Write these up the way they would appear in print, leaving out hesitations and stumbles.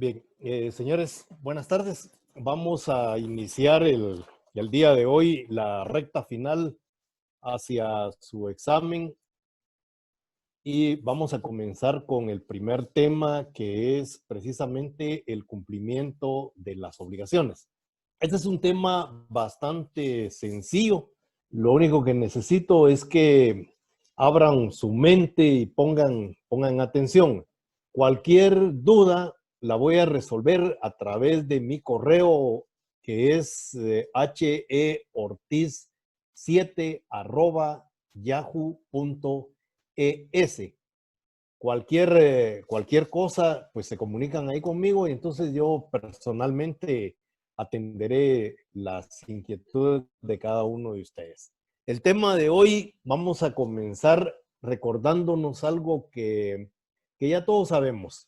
Bien, señores, buenas tardes. Vamos a iniciar el día de hoy la recta final hacia su examen y vamos a comenzar con el primer tema, que es precisamente el cumplimiento de las obligaciones. Este es un tema bastante sencillo. Lo único que necesito es que abran su mente y pongan atención. Cualquier duda la voy a resolver a través de mi correo, que es heortiz7@yahoo.es. Cualquier cosa, pues se comunican ahí conmigo y entonces yo personalmente atenderé las inquietudes de cada uno de ustedes. El tema de hoy, vamos a comenzar recordándonos algo que ya todos sabemos,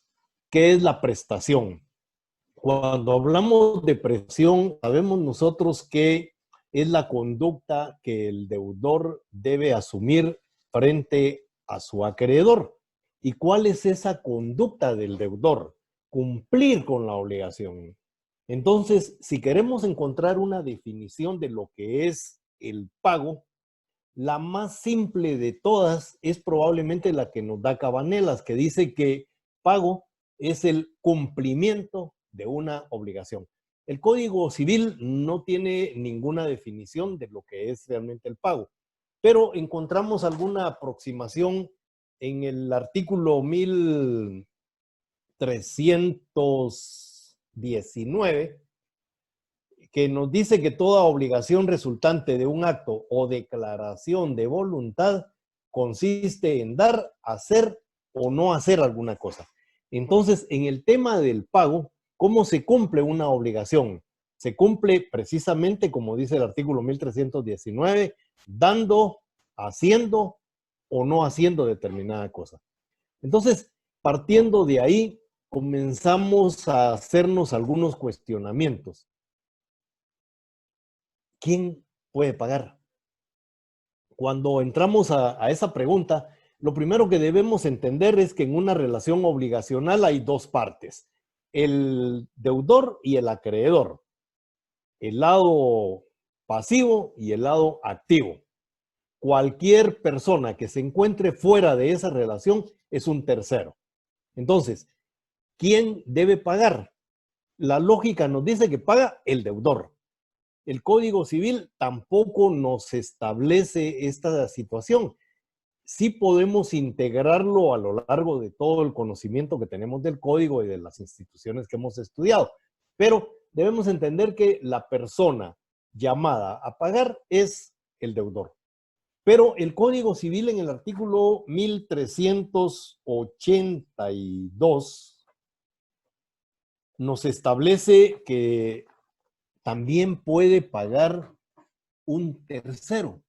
que es la prestación. Cuando hablamos de prestación, sabemos nosotros que es la conducta que el deudor debe asumir frente a su acreedor. ¿Y cuál es esa conducta del deudor? Cumplir con la obligación. Entonces, si queremos encontrar una definición de lo que es el pago, la más simple de todas es probablemente la que nos da Cabanelas, que dice que pago es el cumplimiento de una obligación. El Código Civil no tiene ninguna definición de lo que es realmente el pago, pero encontramos alguna aproximación en el artículo 1319, que nos dice que toda obligación resultante de un acto o declaración de voluntad consiste en dar, hacer o no hacer alguna cosa. Entonces, en el tema del pago, ¿cómo se cumple una obligación? Se cumple precisamente, como dice el artículo 1319, dando, haciendo o no haciendo determinada cosa. Entonces, partiendo de ahí, comenzamos a hacernos algunos cuestionamientos. ¿Quién puede pagar? Cuando entramos a esa pregunta, lo primero que debemos entender es que en una relación obligacional hay dos partes, el deudor y el acreedor, el lado pasivo y el lado activo. Cualquier persona que se encuentre fuera de esa relación es un tercero. Entonces, ¿quién debe pagar? La lógica nos dice que paga el deudor. El Código Civil tampoco nos establece esta situación. Sí podemos integrarlo a lo largo de todo el conocimiento que tenemos del Código y de las instituciones que hemos estudiado, pero debemos entender que la persona llamada a pagar es el deudor. Pero el Código Civil en el artículo 1382 nos establece que también puede pagar un tercero.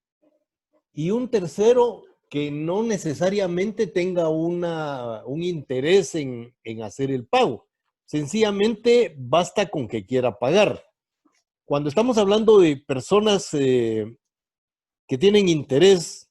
Y un tercero que no necesariamente tenga un interés en hacer el pago. Sencillamente basta con que quiera pagar. Cuando estamos hablando de personas que tienen interés,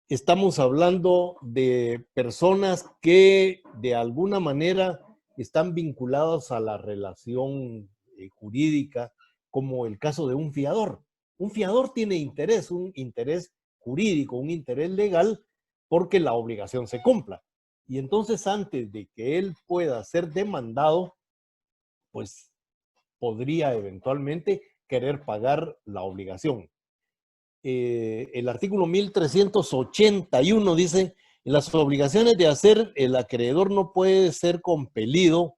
estamos hablando de personas que de alguna manera están vinculadas a la relación jurídica, como el caso de un fiador. Un fiador tiene interés, un interés jurídico, un interés legal, porque la obligación se cumpla. Y entonces, antes de que él pueda ser demandado, pues podría eventualmente querer pagar la obligación. El artículo 1381 dice: en las obligaciones de hacer, el acreedor no puede ser compelido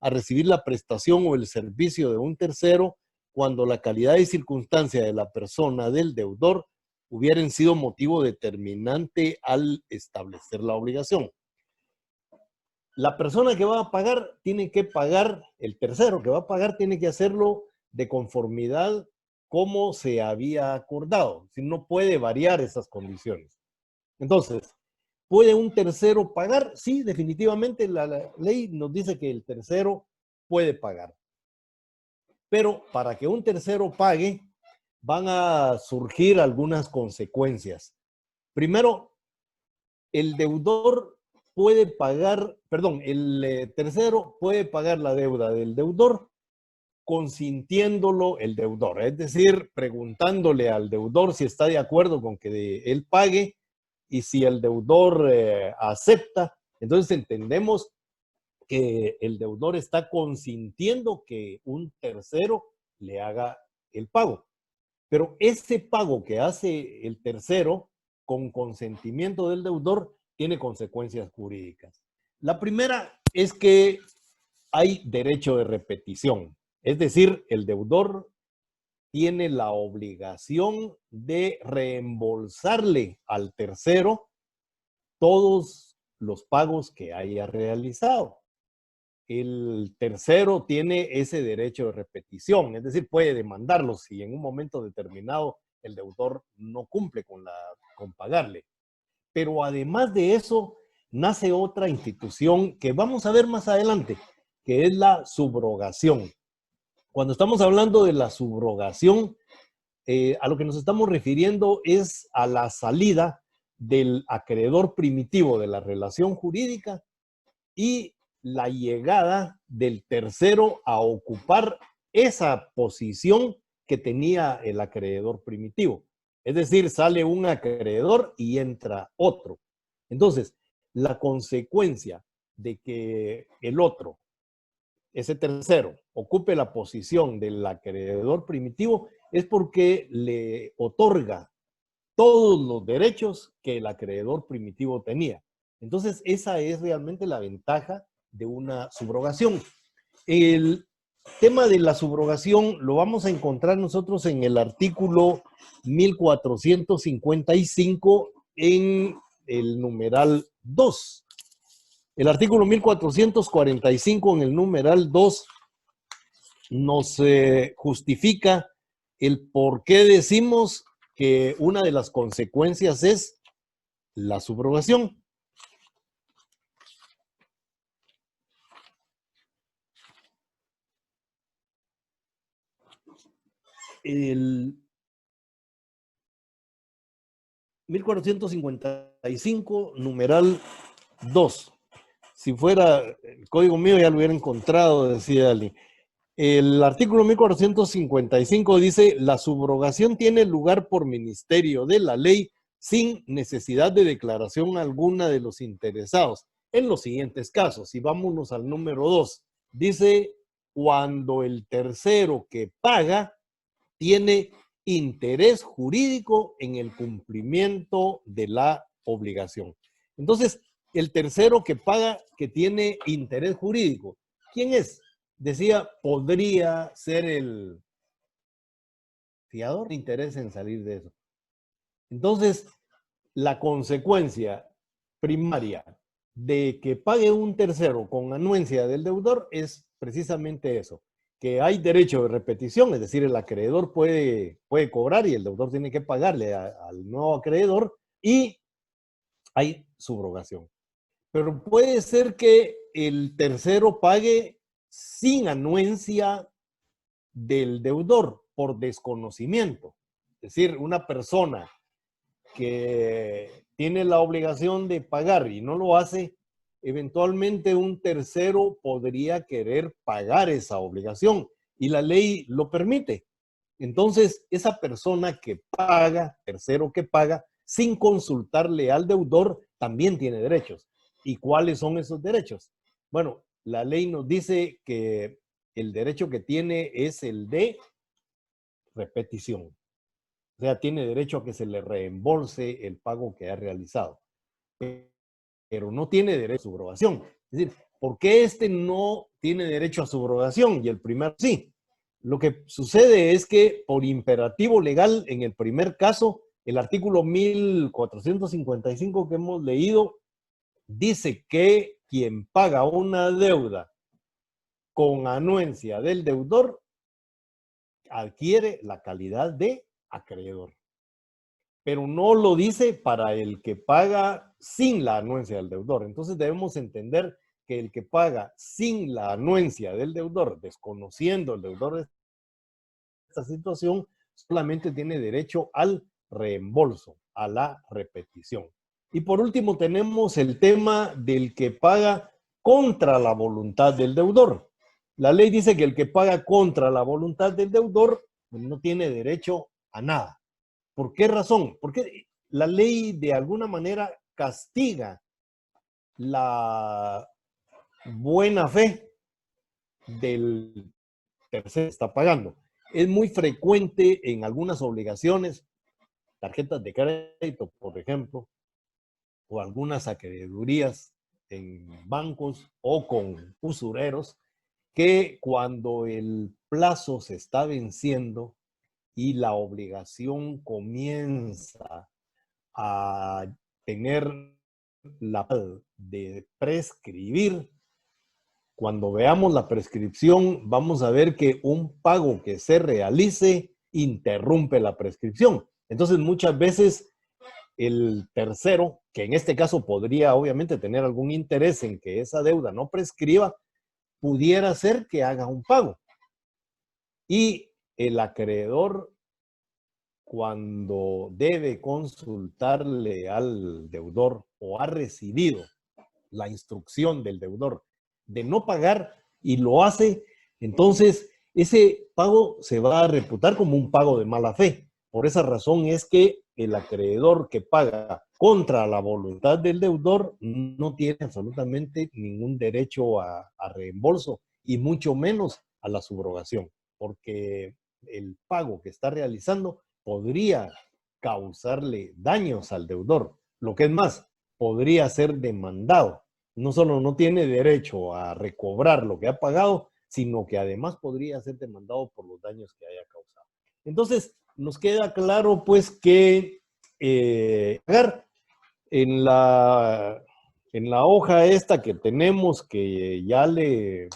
a recibir la prestación o el servicio de un tercero cuando la calidad y circunstancia de la persona del deudor hubieran sido motivo determinante al establecer la obligación. La persona que va a pagar tiene que pagar, el tercero que va a pagar tiene que hacerlo de conformidad como se había acordado. Si no puede variar esas condiciones. Entonces, ¿puede un tercero pagar? Sí, definitivamente la ley nos dice que el tercero puede pagar. Pero para que un tercero pague, van a surgir algunas consecuencias. Primero, el deudor puede pagar, perdón, el tercero puede pagar la deuda del deudor consintiéndolo el deudor, es decir, preguntándole al deudor si está de acuerdo con que él pague, y si el deudor acepta, entonces entendemos que el deudor está consintiendo que un tercero le haga el pago. Pero ese pago que hace el tercero con consentimiento del deudor tiene consecuencias jurídicas. La primera es que hay derecho de repetición, es decir, el deudor tiene la obligación de reembolsarle al tercero todos los pagos que haya realizado. El tercero tiene ese derecho de repetición, es decir, puede demandarlo si en un momento determinado el deudor no cumple con pagarle. Pero además de eso, nace otra institución que vamos a ver más adelante, que es la subrogación. Cuando estamos hablando de la subrogación, a lo que nos estamos refiriendo es a la salida del acreedor primitivo de la relación jurídica y la llegada del tercero a ocupar esa posición que tenía el acreedor primitivo. Es decir, sale un acreedor y entra otro. Entonces, la consecuencia de que el otro, ese tercero, ocupe la posición del acreedor primitivo es porque le otorga todos los derechos que el acreedor primitivo tenía. Entonces, esa es realmente la ventaja de una subrogación. El tema de la subrogación lo vamos a encontrar nosotros en el artículo 1455 en el numeral 2. El artículo 1445 en el numeral 2 nos justifica el por qué decimos que una de las consecuencias es la subrogación. El 1455, numeral 2. Si fuera el código mío ya lo hubiera encontrado, decía Ali. El artículo 1455 dice, la subrogación tiene lugar por ministerio de la ley sin necesidad de declaración alguna de los interesados en los siguientes casos. Y vámonos al número 2. Dice, cuando el tercero que paga tiene interés jurídico en el cumplimiento de la obligación. Entonces, el tercero que paga que tiene interés jurídico, ¿quién es? Decía, podría ser el fiador de interés en salir de eso. Entonces, la consecuencia primaria de que pague un tercero con anuencia del deudor es precisamente eso, que hay derecho de repetición, es decir, el acreedor puede cobrar y el deudor tiene que pagarle al nuevo acreedor, y hay subrogación. Pero puede ser que el tercero pague sin anuencia del deudor por desconocimiento. Es decir, una persona que tiene la obligación de pagar y no lo hace, eventualmente un tercero podría querer pagar esa obligación y la ley lo permite. Entonces, esa persona que paga, tercero que paga, sin consultarle al deudor, también tiene derechos. ¿Y cuáles son esos derechos? Bueno, la ley nos dice que el derecho que tiene es el de repetición. O sea, tiene derecho a que se le reembolse el pago que ha realizado. Pero no tiene derecho a subrogación. Es decir, ¿por qué este no tiene derecho a subrogación y el primero sí? Lo que sucede es que por imperativo legal, en el primer caso, el artículo 1455 que hemos leído dice que quien paga una deuda con anuencia del deudor adquiere la calidad de acreedor. Pero no lo dice para el que paga sin la anuencia del deudor. Entonces debemos entender que el que paga sin la anuencia del deudor, desconociendo el deudor de esta situación, solamente tiene derecho al reembolso, a la repetición. Y por último tenemos el tema del que paga contra la voluntad del deudor. La ley dice que el que paga contra la voluntad del deudor no tiene derecho a nada. ¿Por qué razón? Porque la ley de alguna manera castiga la buena fe del tercero que está pagando. Es muy frecuente en algunas obligaciones, tarjetas de crédito, por ejemplo, o algunas acreedurías en bancos o con usureros, que cuando el plazo se está venciendo y la obligación comienza a tener la de prescribir, cuando veamos la prescripción, vamos a ver que un pago que se realice interrumpe la prescripción. Entonces, muchas veces el tercero, que en este caso podría obviamente tener algún interés en que esa deuda no prescriba, pudiera ser que haga un pago. Y el acreedor, cuando debe consultarle al deudor o ha recibido la instrucción del deudor de no pagar y lo hace, entonces ese pago se va a reputar como un pago de mala fe. Por esa razón es que el acreedor que paga contra la voluntad del deudor no tiene absolutamente ningún derecho a reembolso y mucho menos a la subrogación, porque el pago que está realizando podría causarle daños al deudor. Lo que es más, podría ser demandado. No solo no tiene derecho a recobrar lo que ha pagado, sino que además podría ser demandado por los daños que haya causado. Entonces, nos queda claro pues que en la hoja esta que tenemos, que ya le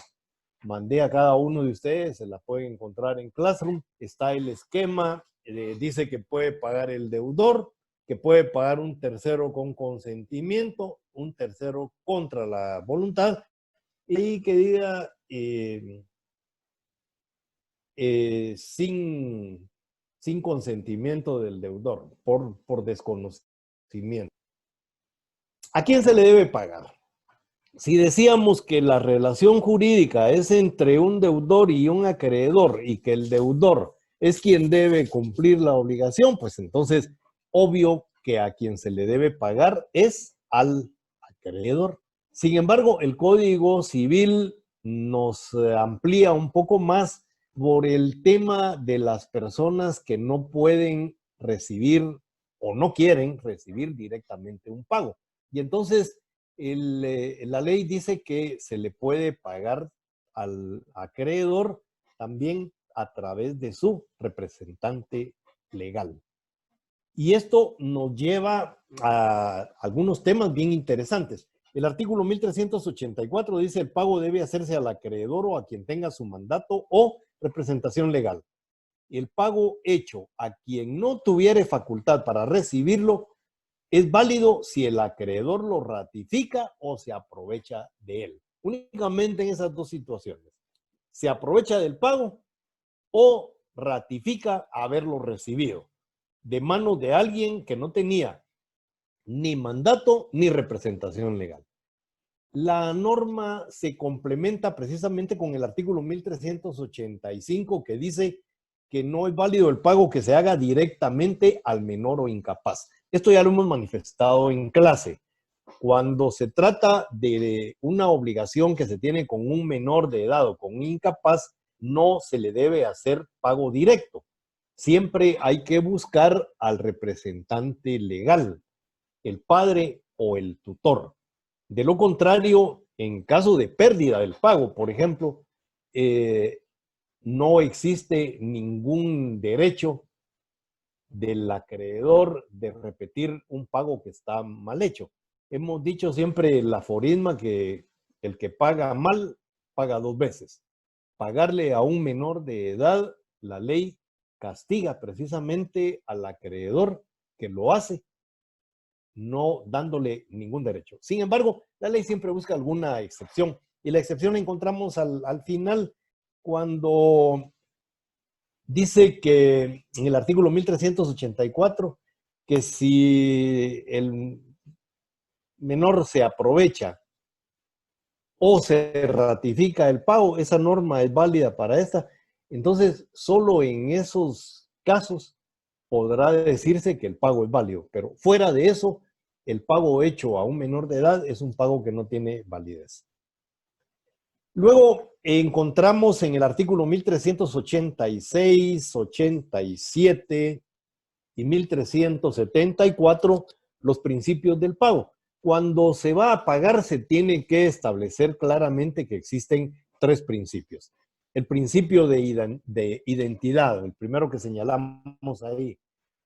mandé a cada uno de ustedes, se la pueden encontrar en Classroom, está el esquema, dice que puede pagar el deudor, que puede pagar un tercero con consentimiento, un tercero contra la voluntad, y que diga sin consentimiento del deudor, por desconocimiento. ¿A quién se le debe pagar? Si decíamos que la relación jurídica es entre un deudor y un acreedor y que el deudor es quien debe cumplir la obligación, pues entonces obvio que a quien se le debe pagar es al acreedor. Sin embargo, el Código Civil nos amplía un poco más por el tema de las personas que no pueden recibir o no quieren recibir directamente un pago. Y entonces la ley dice que se le puede pagar al acreedor también a través de su representante legal. Y esto nos lleva a algunos temas bien interesantes. El artículo 1384 dice el pago debe hacerse al acreedor o a quien tenga su mandato o representación legal. El pago hecho a quien no tuviere facultad para recibirlo es válido si el acreedor lo ratifica o se aprovecha de él. Únicamente en esas dos situaciones. Se aprovecha del pago o ratifica haberlo recibido de manos de alguien que no tenía ni mandato ni representación legal. La norma se complementa precisamente con el artículo 1385 que dice que no es válido el pago que se haga directamente al menor o incapaz. Esto ya lo hemos manifestado en clase. Cuando se trata de una obligación que se tiene con un menor de edad o con un incapaz, no se le debe hacer pago directo. Siempre hay que buscar al representante legal, el padre o el tutor. De lo contrario, en caso de pérdida del pago, por ejemplo, no existe ningún derecho del acreedor de repetir un pago que está mal hecho. Hemos dicho siempre el aforisma que el que paga mal, paga dos veces. Pagarle a un menor de edad, la ley castiga precisamente al acreedor que lo hace, no dándole ningún derecho. Sin embargo, la ley siempre busca alguna excepción, y la excepción la encontramos al final, cuando dice que en el artículo 1384, que si menor se aprovecha o se ratifica el pago, esa norma es válida para esta. Entonces, solo en esos casos podrá decirse que el pago es válido, pero fuera de eso, el pago hecho a un menor de edad es un pago que no tiene validez. Luego encontramos en el artículo 1386, 87 y 1374 los principios del pago. Cuando se va a pagar, se tiene que establecer claramente que existen tres principios. El principio de identidad, el primero que señalamos ahí,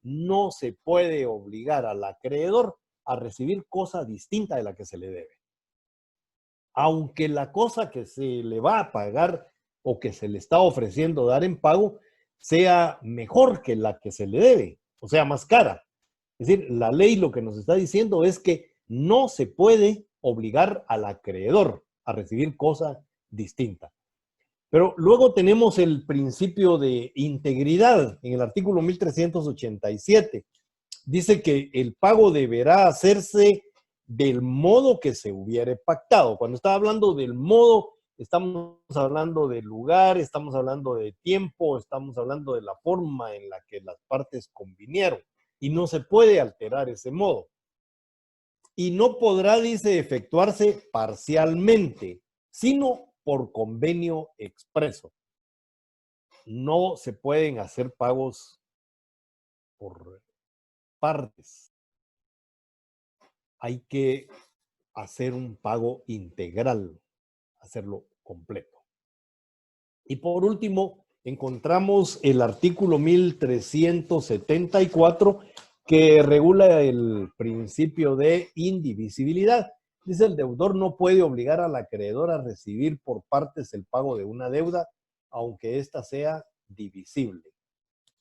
no se puede obligar al acreedor a recibir cosa distinta de la que se le debe. Aunque la cosa que se le va a pagar o que se le está ofreciendo dar en pago sea mejor que la que se le debe, o sea, más cara. Es decir, la ley lo que nos está diciendo es que no se puede obligar al acreedor a recibir cosa distinta. Pero luego tenemos el principio de integridad en el artículo 1387. Dice que el pago deberá hacerse del modo que se hubiere pactado. Cuando está hablando del modo, estamos hablando del lugar, estamos hablando de tiempo, estamos hablando de la forma en la que las partes convinieron. Y no se puede alterar ese modo. Y no podrá, dice, efectuarse parcialmente, sino por convenio expreso. No se pueden hacer pagos por partes. Hay que hacer un pago integral, hacerlo completo. Y por último, encontramos el artículo 1374 que regula el principio de indivisibilidad. Dice, el deudor no puede obligar al acreedor a recibir por partes el pago de una deuda, aunque ésta sea divisible,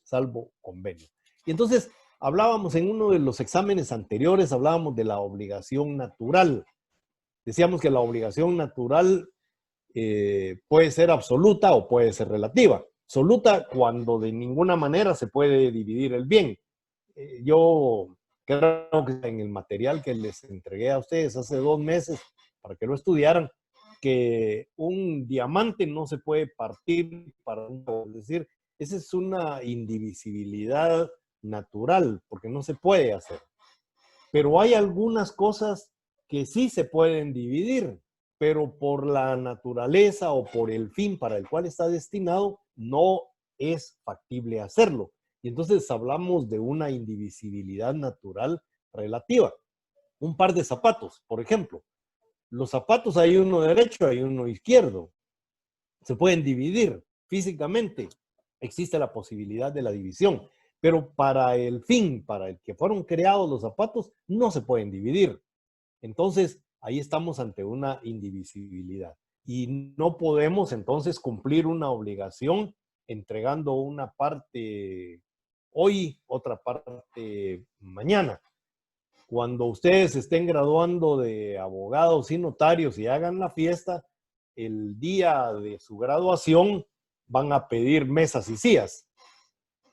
salvo convenio. Y entonces, hablábamos en uno de los exámenes anteriores, hablábamos de la obligación natural. Decíamos que la obligación natural puede ser absoluta o puede ser relativa. Absoluta cuando de ninguna manera se puede dividir el bien. Yo creo que en el material que les entregué a ustedes hace 2 meses para que lo estudiaran, que un diamante no se puede partir para es decir, esa es una indivisibilidad natural, porque no se puede hacer. Pero hay algunas cosas que sí se pueden dividir, pero por la naturaleza o por el fin para el cual está destinado, no es factible hacerlo. Y entonces hablamos de una indivisibilidad natural relativa. Un par de zapatos, por ejemplo. Los zapatos hay uno derecho, hay uno izquierdo. Se pueden dividir físicamente. Existe la posibilidad de la división. Pero para el fin, para el que fueron creados los zapatos, no se pueden dividir. Entonces, ahí estamos ante una indivisibilidad. Y no podemos entonces cumplir una obligación entregando una parte hoy, otra parte mañana. Cuando ustedes estén graduando de abogados y notarios y hagan la fiesta, el día de su graduación van a pedir mesas y sillas.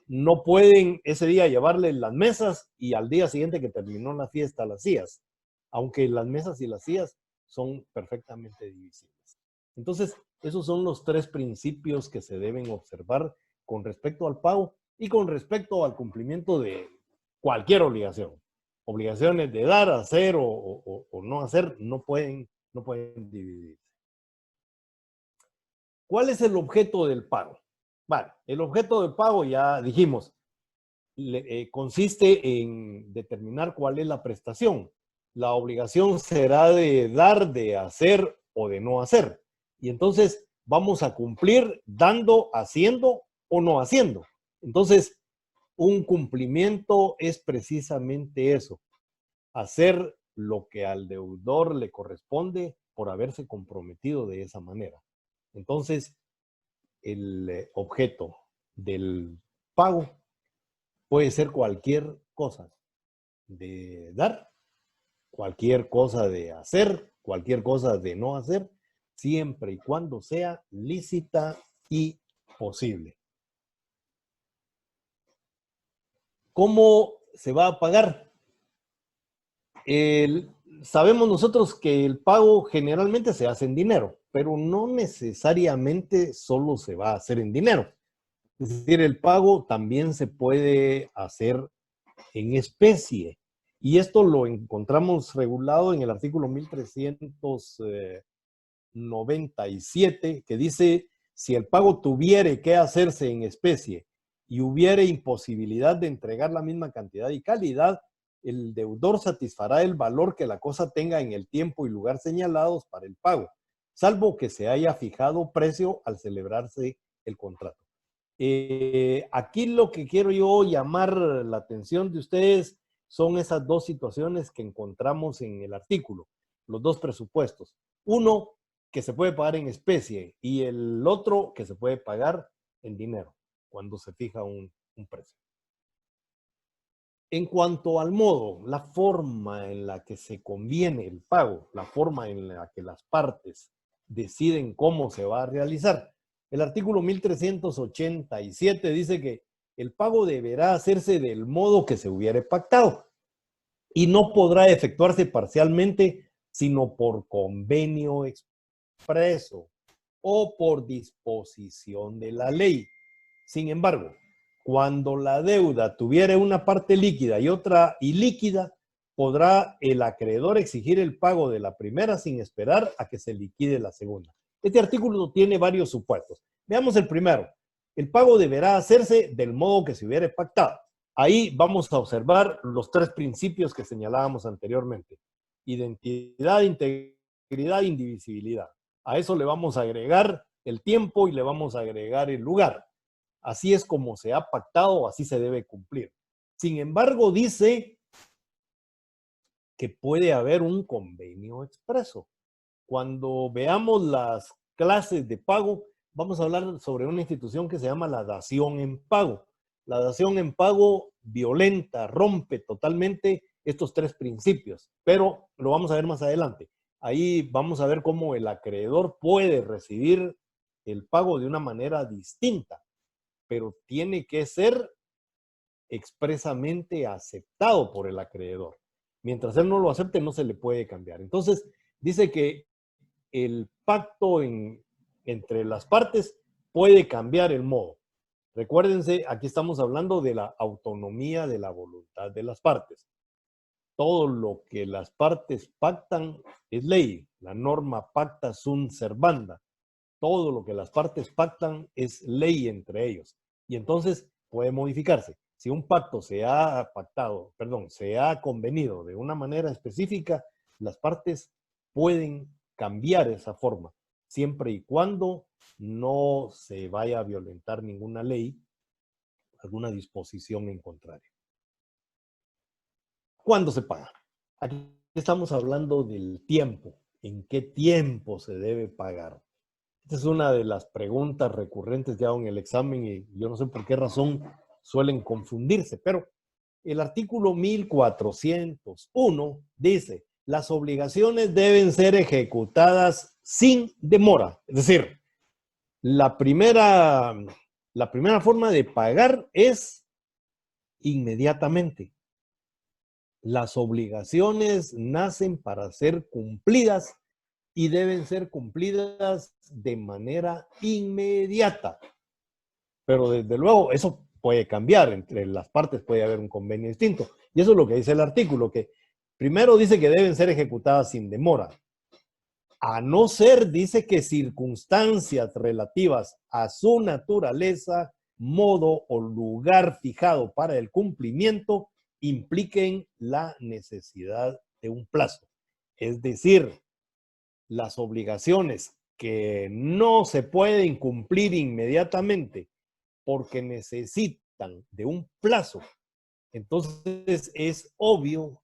No pueden ese día llevarle las mesas y al día siguiente que terminó la fiesta las sillas, aunque las mesas y las sillas son perfectamente divisibles. Entonces, esos son los tres principios que se deben observar con respecto al pago y con respecto al cumplimiento de cualquier obligación. Obligaciones de dar, hacer o no hacer no pueden dividirse. ¿Cuál es el objeto del pago? Bueno, el objeto del pago ya dijimos, consiste en determinar cuál es la prestación. La obligación será de dar, de hacer o de no hacer. Y entonces vamos a cumplir dando, haciendo o no haciendo. Entonces, un cumplimiento es precisamente eso, hacer lo que al deudor le corresponde por haberse comprometido de esa manera. Entonces, el objeto del pago puede ser cualquier cosa de dar, cualquier cosa de hacer, cualquier cosa de no hacer, siempre y cuando sea lícita y posible. ¿Cómo se va a pagar? sabemos nosotros que el pago generalmente se hace en dinero, pero no necesariamente solo se va a hacer en dinero. Es decir, el pago también se puede hacer en especie. Y esto lo encontramos regulado en el artículo 1397, que dice, si el pago tuviere que hacerse en especie y hubiere imposibilidad de entregar la misma cantidad y calidad, el deudor satisfará el valor que la cosa tenga en el tiempo y lugar señalados para el pago, salvo que se haya fijado precio al celebrarse el contrato. Aquí lo que quiero yo llamar la atención de ustedes son esas dos situaciones que encontramos en el artículo, los dos presupuestos. Uno que se puede pagar en especie y el otro que se puede pagar en dinero cuando se fija un precio. En cuanto al modo, la forma en la que se conviene el pago, la forma en la que las partes deciden cómo se va a realizar, el artículo 1387 dice que el pago deberá hacerse del modo que se hubiere pactado y no podrá efectuarse parcialmente, sino por convenio expreso o por disposición de la ley. Sin embargo, cuando la deuda tuviera una parte líquida y otra ilíquida, podrá el acreedor exigir el pago de la primera sin esperar a que se liquide la segunda. Este artículo tiene varios supuestos. Veamos el primero. El pago deberá hacerse del modo que se hubiera pactado. Ahí vamos a observar los tres principios que señalábamos anteriormente. Identidad, integridad, indivisibilidad. A eso le vamos a agregar el tiempo y le vamos a agregar el lugar. Así es como se ha pactado, así se debe cumplir. Sin embargo, dice que puede haber un convenio expreso. Cuando veamos las clases de pago, vamos a hablar sobre una institución que se llama la dación en pago. La dación en pago violenta, rompe totalmente estos tres principios, pero lo vamos a ver más adelante. Ahí vamos a ver cómo el acreedor puede recibir el pago de una manera distinta, pero tiene que ser expresamente aceptado por el acreedor. Mientras él no lo acepte, no se le puede cambiar. Entonces, dice que el pacto entre las partes puede cambiar el modo. Recuérdense, aquí estamos hablando de la autonomía de la voluntad de las partes. Todo lo que las partes pactan es ley. La norma pacta sunt servanda. Todo lo que las partes pactan es ley entre ellos. Y entonces puede modificarse. Si un pacto se ha pactado, perdón, se ha convenido de una manera específica, las partes pueden cambiar esa forma, siempre y cuando no se vaya a violentar ninguna ley, alguna disposición en contrario. ¿Cuándo se paga? Aquí estamos hablando del tiempo. ¿En qué tiempo se debe pagar? Esta es una de las preguntas recurrentes ya en el examen y yo no sé por qué razón suelen confundirse, pero el artículo 1401 dice, las obligaciones deben ser ejecutadas sin demora. Es decir, la primera forma de pagar es inmediatamente. Las obligaciones nacen para ser cumplidas y deben ser cumplidas de manera inmediata. Pero desde luego eso puede cambiar, entre las partes puede haber un convenio distinto. Y eso es lo que dice el artículo, que primero dice que deben ser ejecutadas sin demora. A no ser, dice que circunstancias relativas a su naturaleza, modo o lugar fijado para el cumplimiento impliquen la necesidad de un plazo. Es decir, las obligaciones que no se pueden cumplir inmediatamente porque necesitan de un plazo, entonces es obvio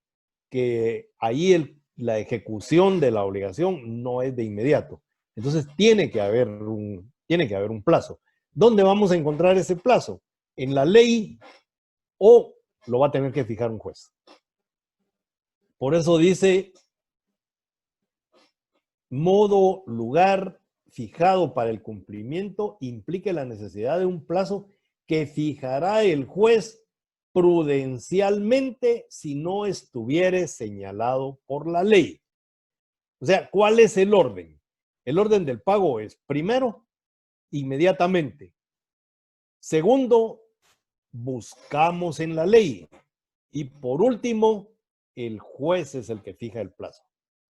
que ahí la ejecución de la obligación no es de inmediato. Entonces tiene que haber un plazo. ¿Dónde vamos a encontrar ese plazo? ¿En la ley o lo va a tener que fijar un juez? Por eso dice modo, lugar fijado para el cumplimiento implica la necesidad de un plazo que fijará el juez prudencialmente si no estuviere señalado por la ley. O sea, ¿cuál es el orden? El orden del pago es, primero, inmediatamente. Segundo, buscamos en la ley. Y por último, el juez es el que fija el plazo.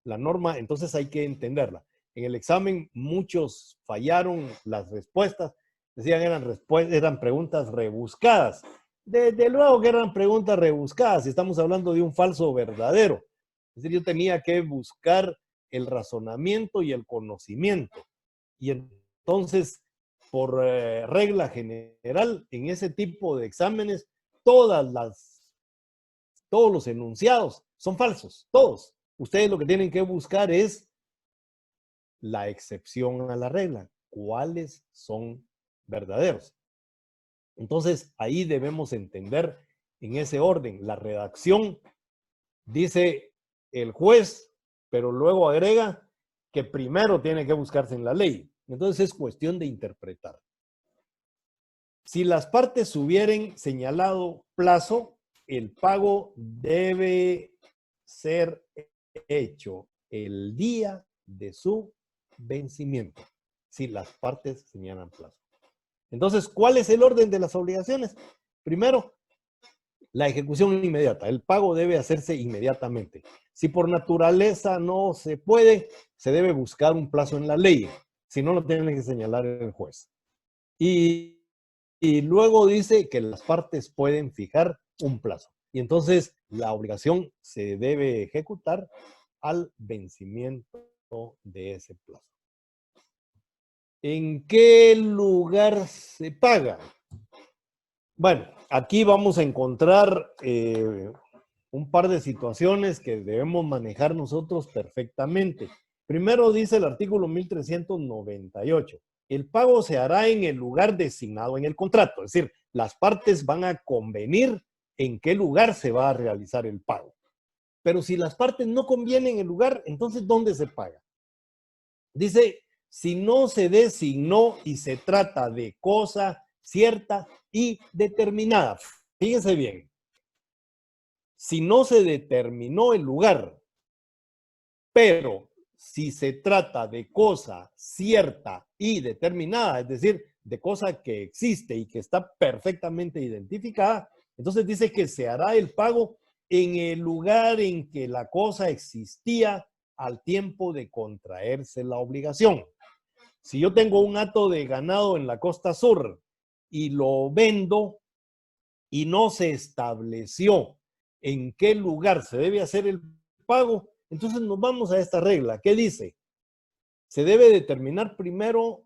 La norma, entonces hay que entenderla. En el examen muchos fallaron las respuestas, decían eran preguntas rebuscadas. Desde luego que eran preguntas rebuscadas, estamos hablando de un falso verdadero. Es decir, yo tenía que buscar el razonamiento y el conocimiento. Y entonces, por regla general, en ese tipo de exámenes, todos los enunciados son falsos, todos. Ustedes lo que tienen que buscar es la excepción a la regla. ¿Cuáles son verdaderos? Entonces, ahí debemos entender en ese orden. La redacción dice el juez, pero luego agrega que primero tiene que buscarse en la ley. Entonces, es cuestión de interpretar. Si las partes hubieran señalado plazo, el pago debe ser hecho el día de su vencimiento, si las partes señalan plazo. Entonces, ¿cuál es el orden de las obligaciones? Primero, la ejecución inmediata. El pago debe hacerse inmediatamente. Si por naturaleza no se puede, se debe buscar un plazo en la ley. Si no, lo tiene que señalar el juez. Y luego dice que las partes pueden fijar un plazo. Y entonces la obligación se debe ejecutar al vencimiento de ese plazo. ¿En qué lugar se paga? Bueno, aquí vamos a encontrar un par de situaciones que debemos manejar nosotros perfectamente. Primero dice el artículo 1398. El pago se hará en el lugar designado en el contrato. Es decir, las partes van a convenir en qué lugar se va a realizar el pago. Pero si las partes no convienen el lugar, entonces ¿dónde se paga? Dice, si no se designó y se trata de cosa cierta y determinada. Fíjense bien. Si no se determinó el lugar, pero si se trata de cosa cierta y determinada, es decir, de cosa que existe y que está perfectamente identificada, entonces dice que se hará el pago en el lugar en que la cosa existía al tiempo de contraerse la obligación. Si yo tengo un hato de ganado en la costa sur y lo vendo y no se estableció en qué lugar se debe hacer el pago, entonces nos vamos a esta regla. ¿Qué dice? Se debe determinar primero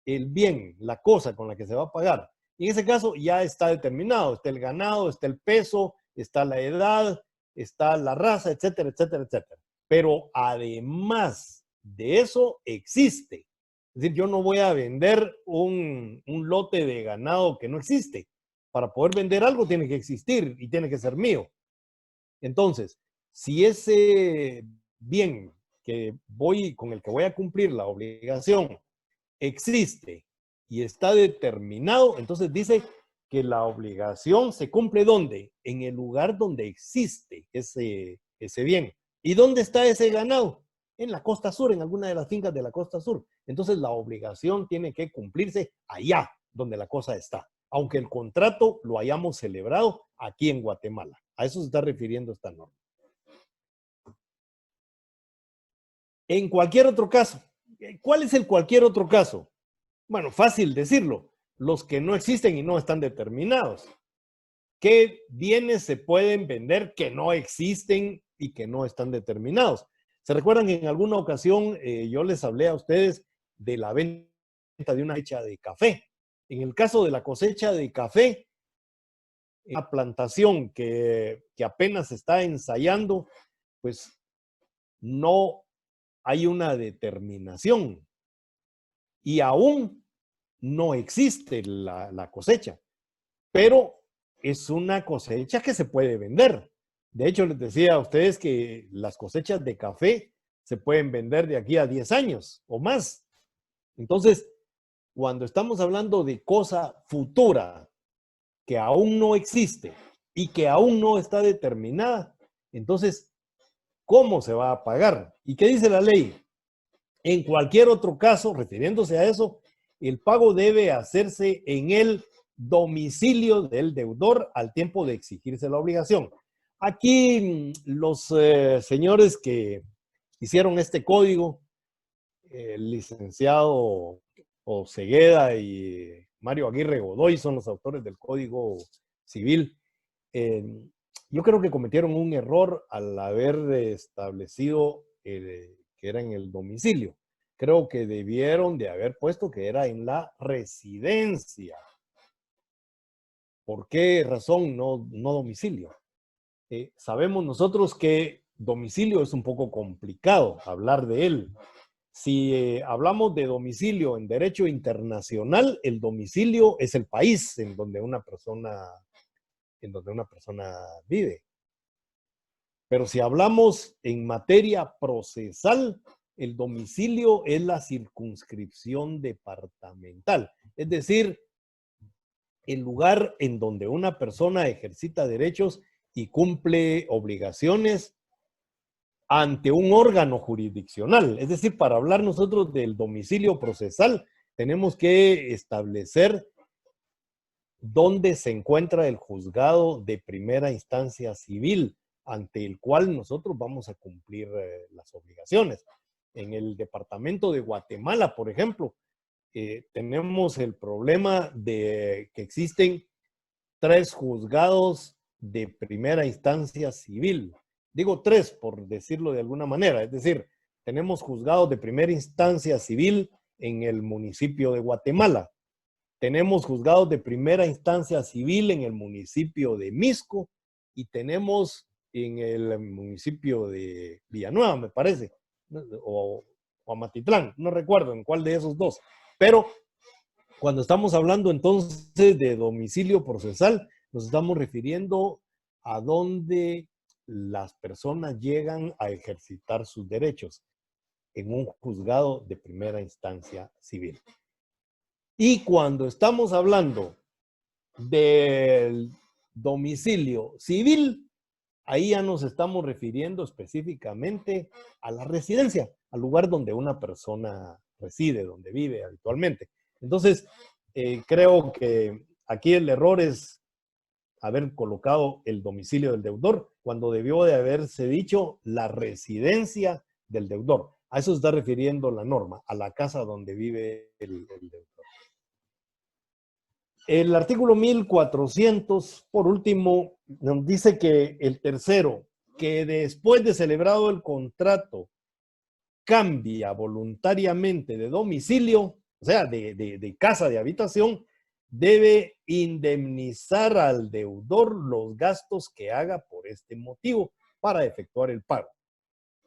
el bien, la cosa con la que se va a pagar. Y en ese caso ya está determinado. Está el ganado, está el peso, está la edad, está la raza, etcétera, etcétera, etcétera. Pero además de eso existe. Es decir, yo no voy a vender un lote de ganado que no existe. Para poder vender algo tiene que existir y tiene que ser mío. Entonces, si ese bien con el que voy a cumplir la obligación existe y está determinado, entonces dice que la obligación se cumple ¿dónde? En el lugar donde existe ese bien. ¿Y dónde está ese ganado? En la costa sur, en alguna de las fincas de la costa sur. Entonces la obligación tiene que cumplirse allá donde la cosa está, aunque el contrato lo hayamos celebrado aquí en Guatemala. A eso se está refiriendo esta norma. En cualquier otro caso, ¿cuál es el cualquier otro caso? Bueno, fácil decirlo, los que no existen y no están determinados. ¿Qué bienes se pueden vender que no existen y que no están determinados? ¿Se recuerdan que en alguna ocasión yo les hablé a ustedes de la venta de una cosecha de café? En el caso de la cosecha de café, una plantación que apenas está ensayando, pues no hay una determinación y aún no existe la cosecha, pero es una cosecha que se puede vender. De hecho, les decía a ustedes que las cosechas de café se pueden vender de aquí a 10 años o más. Entonces, cuando estamos hablando de cosa futura que aún no existe y que aún no está determinada, entonces, ¿cómo se va a pagar? ¿Y qué dice la ley? En cualquier otro caso, refiriéndose a eso, el pago debe hacerse en el domicilio del deudor al tiempo de exigirse la obligación. Aquí los señores que hicieron este código, el licenciado Osegueda y Mario Aguirre Godoy son los autores del Código Civil. Yo creo que cometieron un error al haber establecido que era en el domicilio. Creo que debieron de haber puesto que era en la residencia. ¿Por qué razón no domicilio? Sabemos nosotros que domicilio es un poco complicado hablar de él. Si hablamos de domicilio en derecho internacional, el domicilio es el país en donde una persona vive. Pero si hablamos en materia procesal, el domicilio es la circunscripción departamental. Es decir, el lugar en donde una persona ejercita derechos y cumple obligaciones ante un órgano jurisdiccional. Es decir, para hablar nosotros del domicilio procesal, tenemos que establecer dónde se encuentra el juzgado de primera instancia civil ante el cual nosotros vamos a cumplir las obligaciones. En el departamento de Guatemala, por ejemplo, tenemos el problema de que existen 3 juzgados de primera instancia civil. Digo 3 por decirlo de alguna manera, es decir, tenemos juzgados de primera instancia civil en el municipio de Guatemala. Tenemos juzgados de primera instancia civil en el municipio de Misco y tenemos en el municipio de Villanueva, me parece, o Amatitlán, no recuerdo en cuál de esos dos. Pero cuando estamos hablando entonces de domicilio procesal, nos estamos refiriendo a donde las personas llegan a ejercitar sus derechos en un juzgado de primera instancia civil. Y cuando estamos hablando del domicilio civil, ahí ya nos estamos refiriendo específicamente a la residencia, al lugar donde una persona reside, donde vive habitualmente. Entonces, creo que aquí el error es haber colocado el domicilio del deudor cuando debió de haberse dicho la residencia del deudor. A eso se está refiriendo la norma, a la casa donde vive el deudor. El artículo 1400, por último, nos dice que el tercero, que después de celebrado el contrato, cambia voluntariamente de domicilio, o sea, de casa de habitación, debe indemnizar al deudor los gastos que haga por este motivo para efectuar el pago.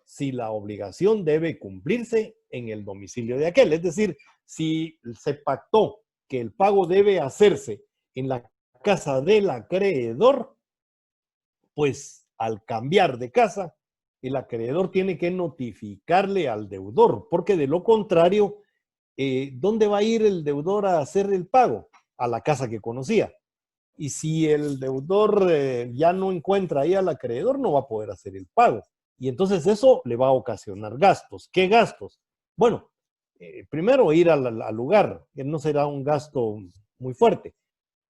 Si la obligación debe cumplirse en el domicilio de aquel, es decir, si se pactó que el pago debe hacerse en la casa del acreedor, pues al cambiar de casa, el acreedor tiene que notificarle al deudor, porque de lo contrario, ¿dónde va a ir el deudor a hacer el pago? A la casa que conocía. Y si el deudor ya no encuentra ahí al acreedor, no va a poder hacer el pago. Y entonces eso le va a ocasionar gastos. ¿Qué gastos? Bueno, primero ir al lugar, que no será un gasto muy fuerte,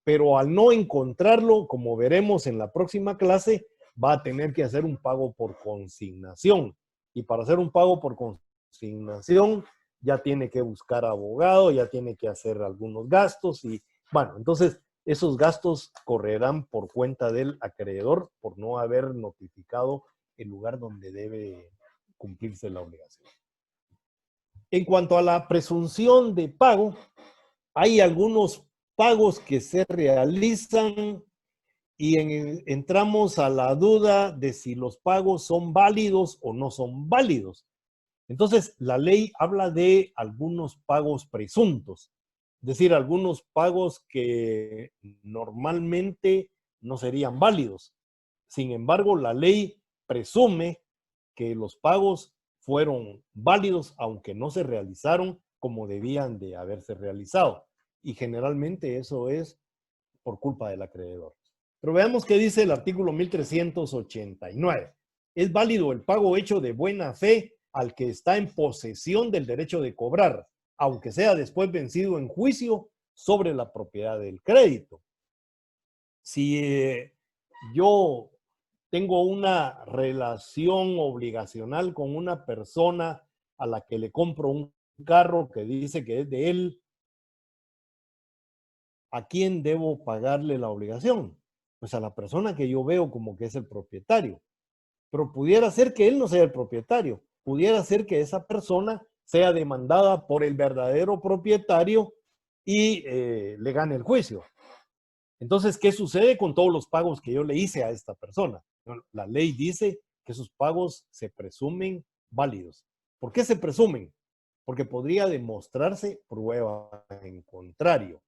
pero al no encontrarlo, como veremos en la próxima clase, va a tener que hacer un pago por consignación. Y para hacer un pago por consignación, ya tiene que buscar abogado, ya tiene que hacer algunos gastos y, bueno, entonces esos gastos correrán por cuenta del acreedor por no haber notificado el lugar donde debe cumplirse la obligación. En cuanto a la presunción de pago, hay algunos pagos que se realizan y entramos a la duda de si los pagos son válidos o no son válidos. Entonces, la ley habla de algunos pagos presuntos, es decir, algunos pagos que normalmente no serían válidos. Sin embargo, la ley presume que los pagos fueron válidos, aunque no se realizaron como debían de haberse realizado. Y generalmente eso es por culpa del acreedor. Pero veamos qué dice el artículo 1389. Es válido el pago hecho de buena fe al que está en posesión del derecho de cobrar, aunque sea después vencido en juicio sobre la propiedad del crédito. Si yo tengo una relación obligacional con una persona a la que le compro un carro que dice que es de él, ¿a quién debo pagarle la obligación? Pues a la persona que yo veo como que es el propietario. Pero pudiera ser que él no sea el propietario. Pudiera ser que esa persona sea demandada por el verdadero propietario y le gane el juicio. Entonces, ¿qué sucede con todos los pagos que yo le hice a esta persona? La ley dice que esos pagos se presumen válidos. ¿Por qué se presumen? Porque podría demostrarse prueba en contrario.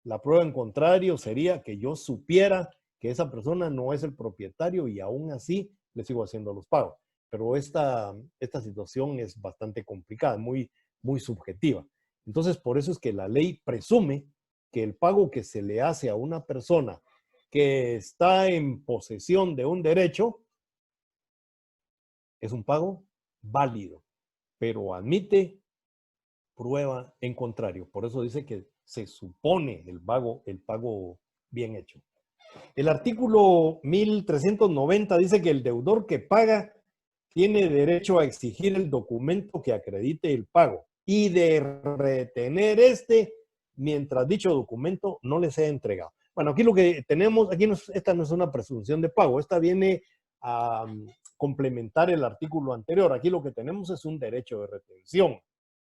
La prueba en contrario sería que yo supiera que esa persona no es el propietario y aún así le sigo haciendo los pagos. Pero esta situación es bastante complicada, muy subjetiva. Entonces, por eso es que la ley presume que el pago que se le hace a una persona que está en posesión de un derecho es un pago válido, pero admite prueba en contrario. Por eso dice que se supone el pago bien hecho. El artículo 1390 dice que el deudor que paga tiene derecho a exigir el documento que acredite el pago y de retener mientras dicho documento no le sea entregado. Bueno, aquí lo que tenemos, esta no es una presunción de pago, esta viene a complementar el artículo anterior. Aquí lo que tenemos es un derecho de retención.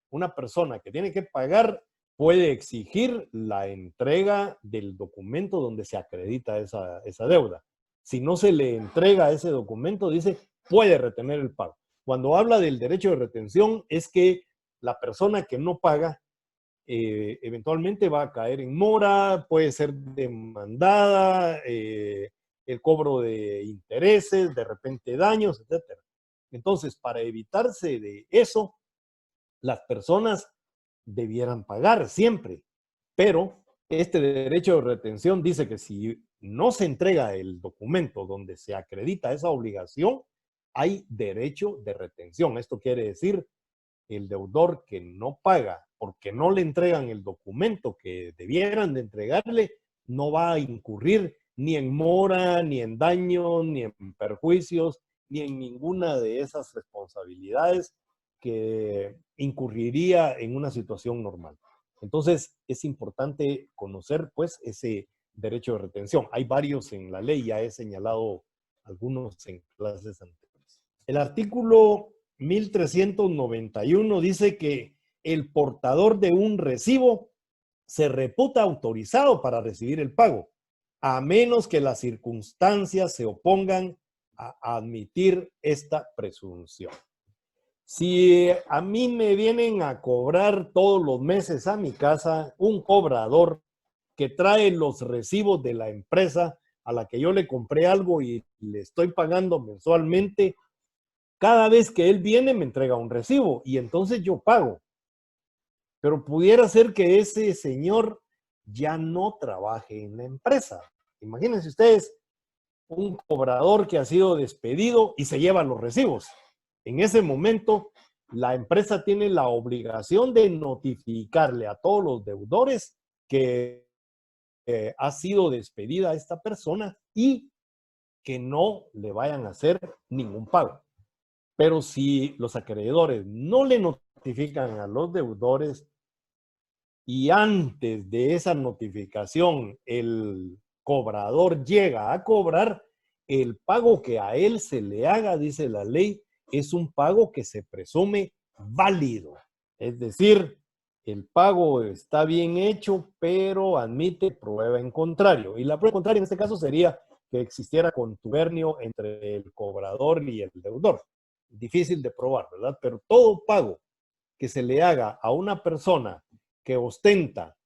Una persona que tiene que pagar puede exigir la entrega del documento donde se acredita esa deuda. Si no se le entrega ese documento, dice, puede retener el pago. Cuando habla del derecho de retención, es que la persona que no paga eventualmente va a caer en mora, puede ser demandada, el cobro de intereses, de repente daños, etc. Entonces, para evitarse de eso, las personas debieran pagar siempre, pero este derecho de retención dice que si no se entrega el documento donde se acredita esa obligación, hay derecho de retención. Esto quiere decir el deudor que no paga porque no le entregan el documento que debieran de entregarle, no va a incurrir ni en mora, ni en daño, ni en perjuicios, ni en ninguna de esas responsabilidades que incurriría en una situación normal. Entonces, es importante conocer, pues, ese derecho de retención. Hay varios en la ley, ya he señalado algunos en clases anteriores. El artículo 1391 dice que el portador de un recibo se reputa autorizado para recibir el pago, a menos que las circunstancias se opongan a admitir esta presunción. Si a mí me vienen a cobrar todos los meses a mi casa un cobrador que trae los recibos de la empresa a la que yo le compré algo y le estoy pagando mensualmente, cada vez que él viene me entrega un recibo y entonces yo pago. Pero pudiera ser que ese señor ya no trabaje en la empresa. Imagínense ustedes un cobrador que ha sido despedido y se lleva los recibos. En ese momento, la empresa tiene la obligación de notificarle a todos los deudores que ha sido despedida esta persona y que no le vayan a hacer ningún pago. Pero si los acreedores no le notifican a los deudores y antes de esa notificación el cobrador llega a cobrar, el pago que a él se le haga, dice la ley, es un pago que se presume válido. Es decir, el pago está bien hecho, pero admite prueba en contrario. Y la prueba en contrario en este caso sería que existiera contubernio entre el cobrador y el deudor. Difícil de probar, ¿verdad? Pero todo pago que se le haga a una persona que ostenta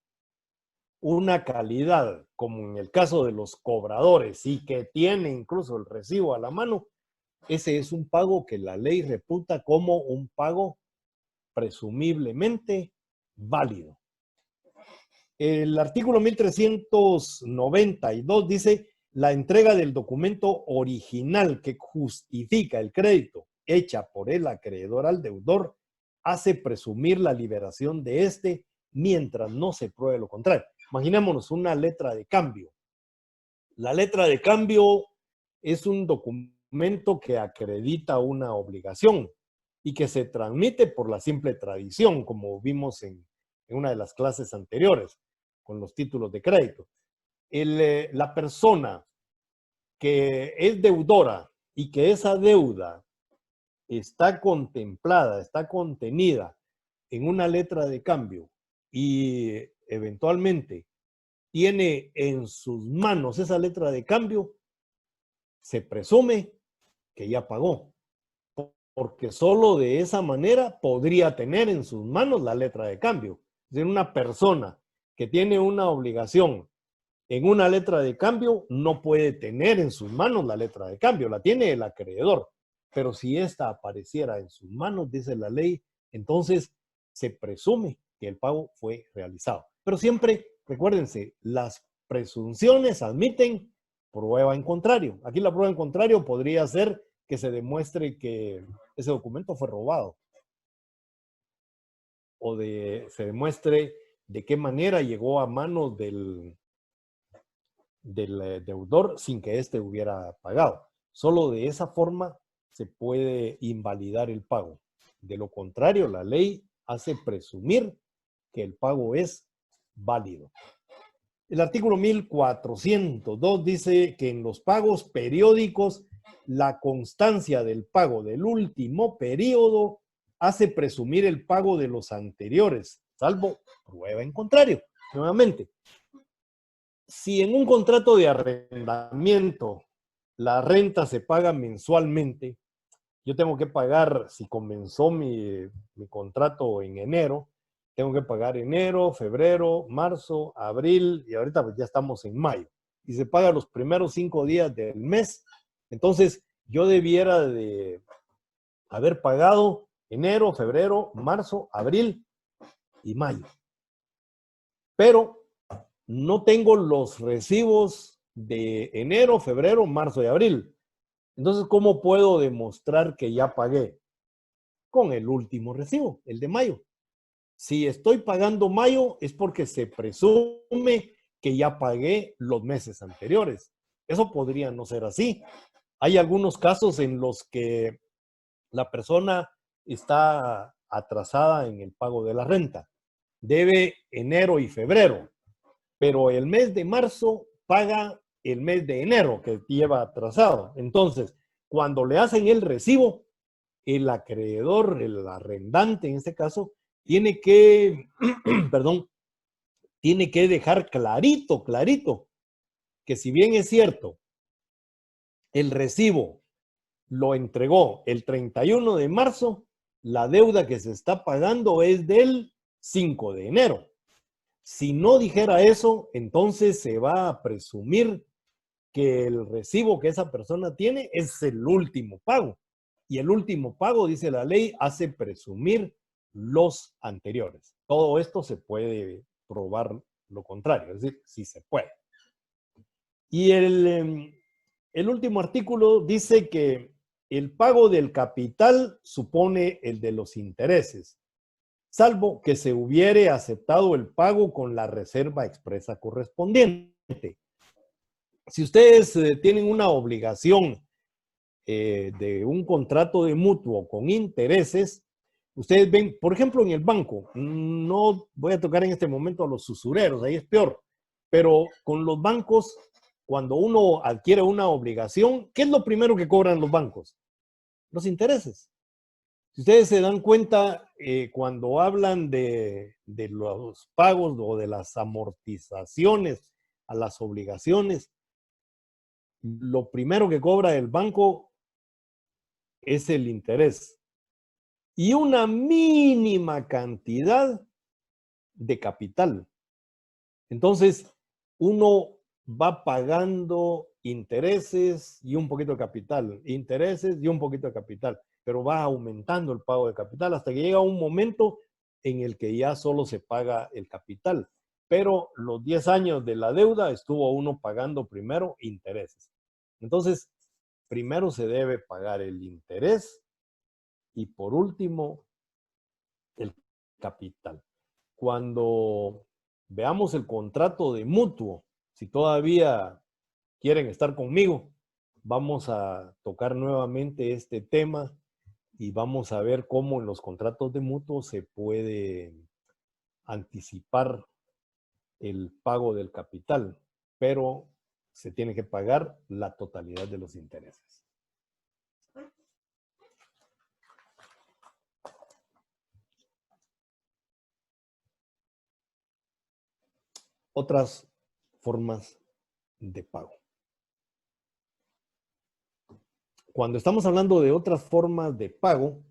una calidad, como en el caso de los cobradores, y que tiene incluso el recibo a la mano, ese es un pago que la ley reputa como un pago presumiblemente válido. El artículo 1392 dice la entrega del documento original que justifica el crédito hecha por el acreedor al deudor hace presumir la liberación de éste mientras no se pruebe lo contrario. Imaginémonos una letra de cambio. La letra de cambio es un documento que acredita una obligación y que se transmite por la simple tradición, como vimos en una de las clases anteriores, con los títulos de crédito. La persona que es deudora y que esa deuda está contemplada, está contenida en una letra de cambio y eventualmente tiene en sus manos esa letra de cambio, se presume que ya pagó, porque solo de esa manera podría tener en sus manos la letra de cambio. Es decir, una persona que tiene una obligación en una letra de cambio no puede tener en sus manos la letra de cambio, la tiene el acreedor. Pero si ésta apareciera en sus manos, dice la ley, entonces se presume que el pago fue realizado. Pero siempre, recuérdense, las presunciones admiten prueba en contrario. Aquí la prueba en contrario podría ser que se demuestre que ese documento fue robado o se demuestre de qué manera llegó a manos del deudor sin que éste hubiera pagado. Solo de esa forma se puede invalidar el pago. De lo contrario, la ley hace presumir que el pago es válido. El artículo 1402 dice que en los pagos periódicos la constancia del pago del último periodo hace presumir el pago de los anteriores, salvo prueba en contrario. Nuevamente, si en un contrato de arrendamiento la renta se paga mensualmente, yo tengo que pagar, si comenzó mi contrato en enero, tengo que pagar enero, febrero, marzo, abril y ahorita pues ya estamos en mayo. Y se paga los primeros 5 días del mes. Entonces yo debiera de haber pagado enero, febrero, marzo, abril y mayo. Pero no tengo los recibos de enero, febrero, marzo y abril. Entonces, ¿cómo puedo demostrar que ya pagué? Con el último recibo, el de mayo. Si estoy pagando mayo es porque se presume que ya pagué los meses anteriores. Eso podría no ser así. Hay algunos casos en los que la persona está atrasada en el pago de la renta. Debe enero y febrero, pero el mes de marzo paga el mes de enero que lleva atrasado. Entonces, cuando le hacen el recibo, el acreedor, el arrendante en este caso, tiene que, perdón, tiene que dejar clarito, clarito, que si bien es cierto, el recibo lo entregó el 31 de marzo, la deuda que se está pagando es del 5 de enero. Si no dijera eso, entonces se va a presumir que el recibo que esa persona tiene es el último pago. Y el último pago, dice la ley, hace presumir los anteriores. Todo esto se puede probar lo contrario, es decir, sí se puede. Y el último artículo dice que el pago del capital supone el de los intereses, salvo que se hubiere aceptado el pago con la reserva expresa correspondiente. Si ustedes tienen una obligación de un contrato de mutuo con intereses, ustedes ven, por ejemplo, en el banco, no voy a tocar en este momento a los usureros, ahí es peor, pero con los bancos, cuando uno adquiere una obligación, ¿qué es lo primero que cobran los bancos? Los intereses. Si ustedes se dan cuenta, cuando hablan de los pagos o de las amortizaciones a las obligaciones, lo primero que cobra el banco es el interés y una mínima cantidad de capital. Entonces, uno va pagando intereses y un poquito de capital, intereses y un poquito de capital, pero va aumentando el pago de capital hasta que llega un momento en el que ya solo se paga el capital. pero los 10 años de la deuda estuvo uno pagando primero intereses. Entonces, primero se debe pagar el interés y por último, el capital. Cuando veamos el contrato de mutuo, si todavía quieren estar conmigo, vamos a tocar nuevamente este tema y vamos a ver cómo en los contratos de mutuo se puede anticipar el pago del capital, pero se tiene que pagar la totalidad de los intereses. Otras formas de pago. Cuando estamos hablando de otras formas de pago,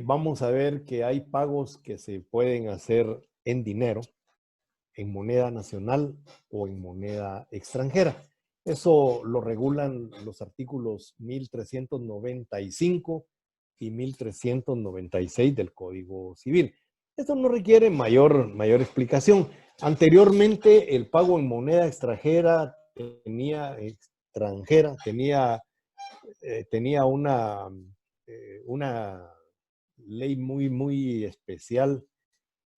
vamos a ver que hay pagos que se pueden hacer en dinero, en moneda nacional o en moneda extranjera. Eso lo regulan los artículos 1395 y 1396 del Código Civil. Esto no requiere mayor explicación. Anteriormente, el pago en moneda extranjera tenía una ley muy especial.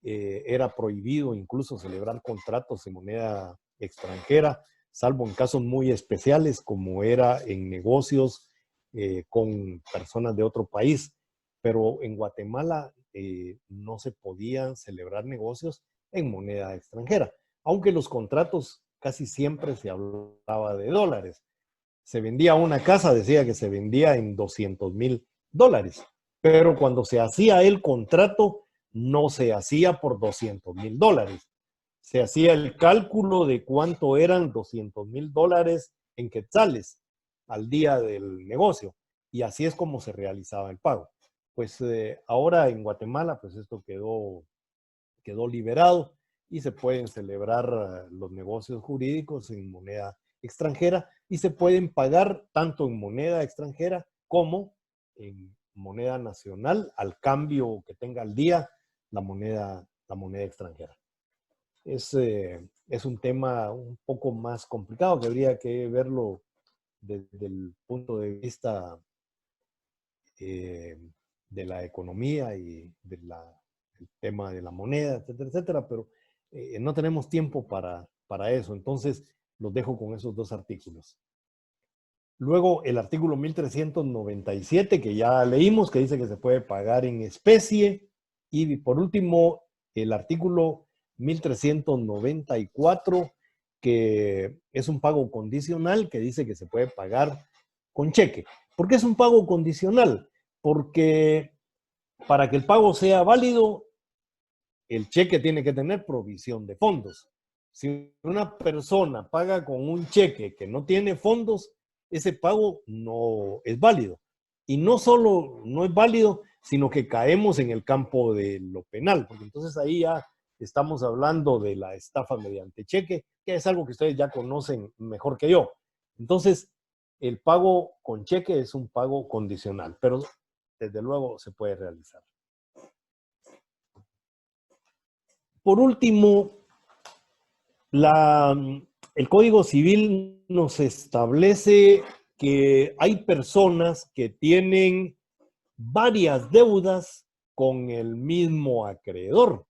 Era prohibido incluso celebrar contratos en moneda extranjera, salvo en casos muy especiales, como era en negocios con personas de otro país. Pero en Guatemala no se podían celebrar negocios en moneda extranjera, aunque los contratos casi siempre se hablaba de dólares. Se vendía una casa, decía que se vendía en $200,000, pero cuando se hacía el contrato, no se hacía por $200,000. Se hacía el cálculo de cuánto eran $200,000 en quetzales al día del negocio. Y así es como se realizaba el pago. Pues ahora en Guatemala, pues esto quedó liberado y se pueden celebrar los negocios jurídicos en moneda extranjera y se pueden pagar tanto en moneda extranjera como en moneda nacional al cambio que tenga al día la moneda extranjera. Es un tema un poco más complicado que habría que verlo desde el punto de vista de la economía y del tema de la moneda, etcétera, etcétera, pero no tenemos tiempo para eso. Entonces, los dejo con esos dos artículos. Luego, el artículo 1397, que ya leímos, que dice que se puede pagar en especie. Y por último, el artículo 1394, que es un pago condicional, que dice que se puede pagar con cheque. ¿Por qué es un pago condicional? Porque para que el pago sea válido, el cheque tiene que tener provisión de fondos. Si una persona paga con un cheque que no tiene fondos, ese pago no es válido. Y no solo no es válido, sino que caemos en el campo de lo penal, porque entonces ahí ya estamos hablando de la estafa mediante cheque, que es algo que ustedes ya conocen mejor que yo. Entonces, el pago con cheque es un pago condicional, pero desde luego se puede realizar. Por último, el Código Civil nos establece que hay personas que tienen varias deudas con el mismo acreedor.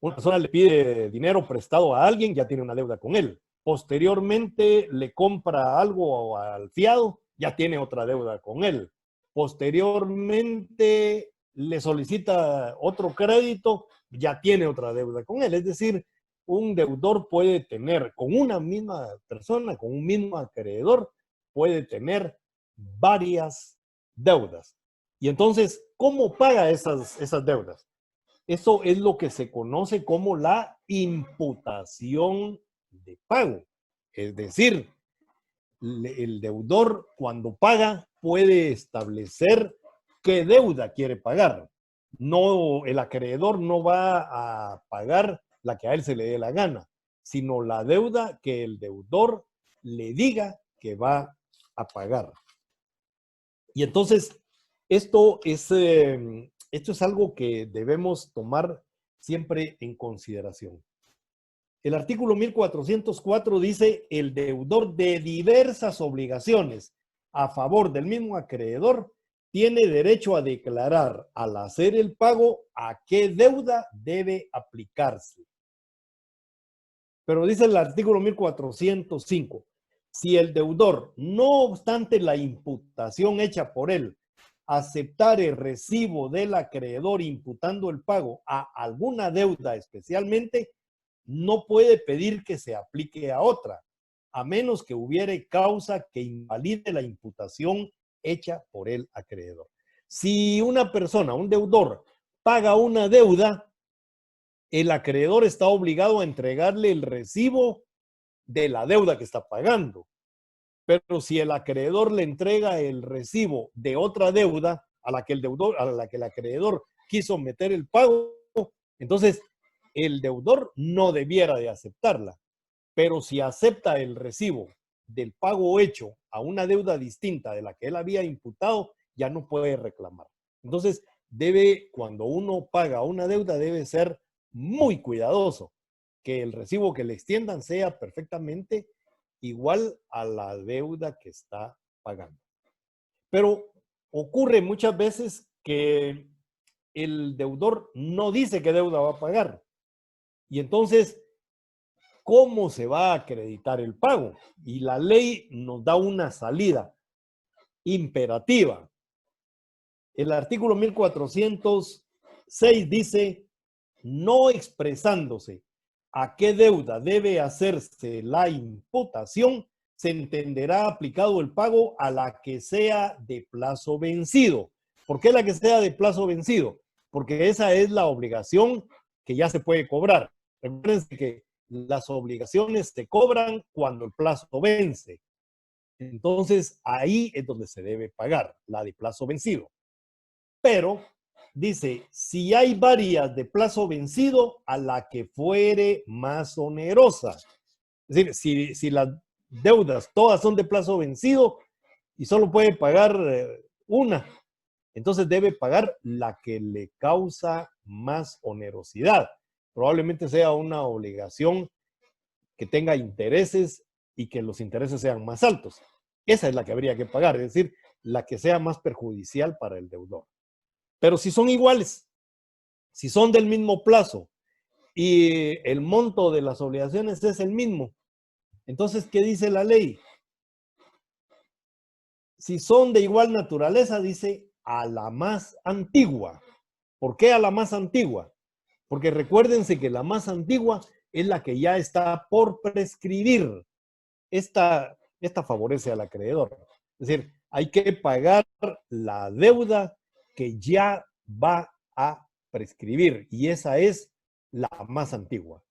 Una persona le pide dinero prestado a alguien, ya tiene una deuda con él. Posteriormente le compra algo al fiado, ya tiene otra deuda con él. Posteriormente le solicita otro crédito, ya tiene otra deuda con él. Es decir, un deudor puede tener, con una misma persona, con un mismo acreedor, puede tener varias deudas. Y entonces, ¿cómo paga esas deudas? Eso es lo que se conoce como la imputación de pago. Es decir, el deudor cuando paga puede establecer qué deuda quiere pagar. No, el acreedor no va a pagar la que a él se le dé la gana, sino la deuda que el deudor le diga que va a pagar. Y entonces, esto es esto es algo que debemos tomar siempre en consideración. El artículo 1404 dice: el deudor de diversas obligaciones a favor del mismo acreedor tiene derecho a declarar al hacer el pago a qué deuda debe aplicarse. Pero dice el artículo 1405, si el deudor, no obstante la imputación hecha por él, aceptar el recibo del acreedor imputando el pago a alguna deuda especialmente, no puede pedir que se aplique a otra, a menos que hubiere causa que invalide la imputación hecha por el acreedor. Si una persona, un deudor, paga una deuda, el acreedor está obligado a entregarle el recibo de la deuda que está pagando. Pero si el acreedor le entrega el recibo de otra deuda a la que el acreedor quiso meter el pago, entonces el deudor no debiera de aceptarla. Pero si acepta el recibo del pago hecho a una deuda distinta de la que él había imputado, ya no puede reclamar. Entonces, cuando uno paga una deuda, debe ser muy cuidadoso, que el recibo que le extiendan sea perfectamente igual a la deuda que está pagando. Pero ocurre muchas veces que el deudor no dice qué deuda va a pagar. Y entonces, ¿cómo se va a acreditar el pago? Y la ley nos da una salida imperativa. El artículo 1406 dice: no expresándose a qué deuda debe hacerse la imputación, se entenderá aplicado el pago a la que sea de plazo vencido. ¿Por qué la que sea de plazo vencido? Porque esa es la obligación que ya se puede cobrar. Recuerden que las obligaciones se cobran cuando el plazo vence. Entonces, ahí es donde se debe pagar, la de plazo vencido. Pero dice, si hay varias de plazo vencido, a la que fuere más onerosa. Es decir, si las deudas todas son de plazo vencido y solo puede pagar una, entonces debe pagar la que le causa más onerosidad. Probablemente sea una obligación que tenga intereses y que los intereses sean más altos. Esa es la que habría que pagar, es decir, la que sea más perjudicial para el deudor. Pero si son iguales, si son del mismo plazo y el monto de las obligaciones es el mismo, entonces, ¿qué dice la ley? Si son de igual naturaleza, dice a la más antigua. ¿Por qué a la más antigua? Porque recuérdense que la más antigua es la que ya está por prescribir. Esta favorece al acreedor. Es decir, hay que pagar la deuda que ya va a prescribir y esa es la más antigua.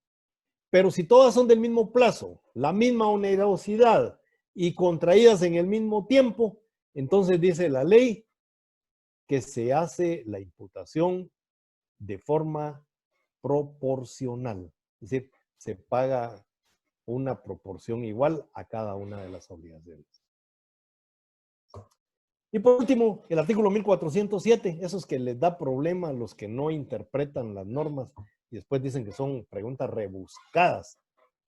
Pero si todas son del mismo plazo, la misma onerosidad y contraídas en el mismo tiempo, entonces dice la ley que se hace la imputación de forma proporcional. Es decir, se paga una proporción igual a cada una de las obligaciones. Y por último, el artículo 1407, esos que les da problema a los que no interpretan las normas y después dicen que son preguntas rebuscadas.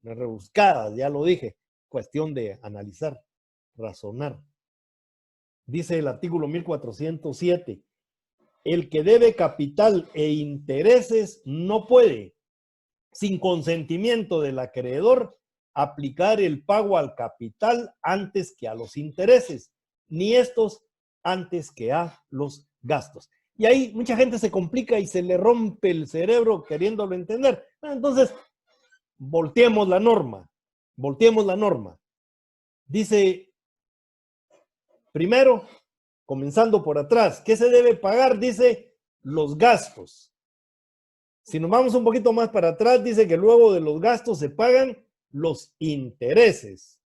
No rebuscadas, ya lo dije, cuestión de analizar, razonar. Dice el artículo 1407, el que debe capital e intereses no puede, sin consentimiento del acreedor, aplicar el pago al capital antes que a los intereses, ni estos antes que a los gastos. Y ahí mucha gente se complica y se le rompe el cerebro queriéndolo entender. Entonces, volteemos la norma. Volteemos la norma. Dice, primero, comenzando por atrás, ¿qué se debe pagar? Dice, los gastos. Si nos vamos un poquito más para atrás, dice que luego de los gastos se pagan los intereses.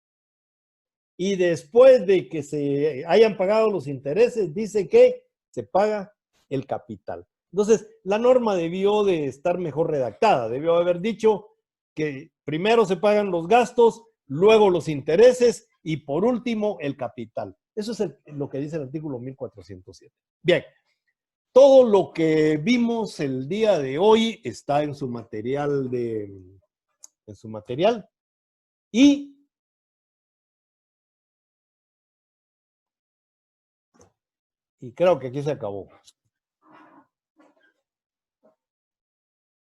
Y después de que se hayan pagado los intereses, dice que se paga el capital. Entonces, la norma debió de estar mejor redactada. Debió haber dicho que primero se pagan los gastos, luego los intereses y por último el capital. Eso es lo que dice el artículo 1407. Bien, Todo lo que vimos el día de hoy está en su material y creo que aquí se acabó.